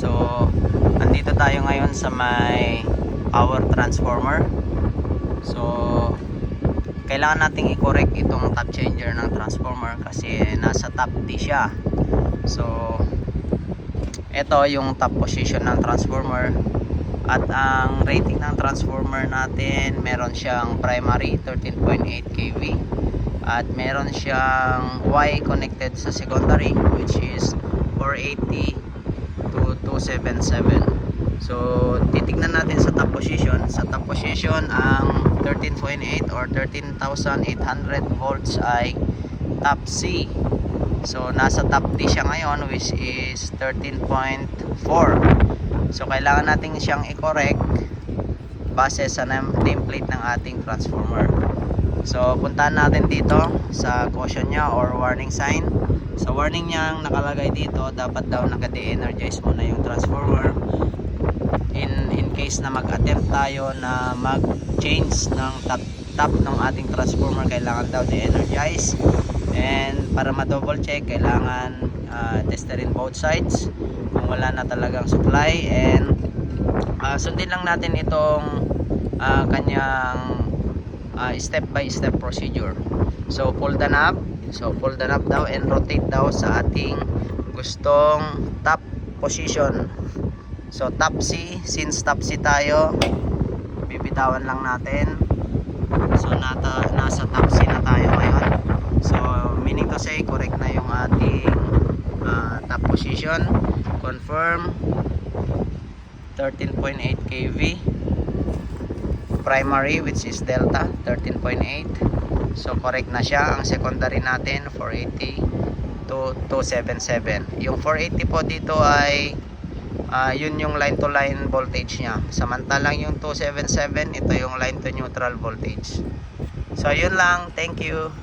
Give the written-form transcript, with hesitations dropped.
So, andito tayo ngayon sa may power transformer. So, kailangan nating i-correct itong top changer ng transformer kasi nasa top D siya. So, ito yung top position ng transformer. At ang rating ng transformer natin, meron siyang primary 13.8 kV. At meron siyang Y connected sa secondary, which is 480 to 277. So titignan natin sa top position. Sa top position, ang 13.8 or 13,800 volts ay top C. So nasa top D siya ngayon, which is 13.4. So kailangan natin siyang i-correct base sa nameplate ng ating transformer. So puntahan natin dito sa caution niya or warning sign. Sa warning niya ang nakalagay dito, dapat daw naka-de-energize muna yung transformer. In case na mag-attempt tayo na mag-change ng top ng ating transformer, kailangan daw de-energize. And para ma-double check, kailangan testerin both sides kung wala na talagang supply. And sundin lang natin itong kanyang step by step procedure. So pull the knob. So pull the knob daw and rotate daw sa ating gustong top position. So top C, since top C tayo, bibitawan lang natin. So nasa top C na tayo ngayon. So meaning to say, correct na yung ating top position. Confirm 13.8 kV. Primary, which is delta 13.8. So correct na siya. Ang secondary natin 480 to 277. Yung 480 po dito ay yun yung line to line voltage niya. Samantalang yung 277, ito yung line to neutral voltage. So yun lang. Thank you.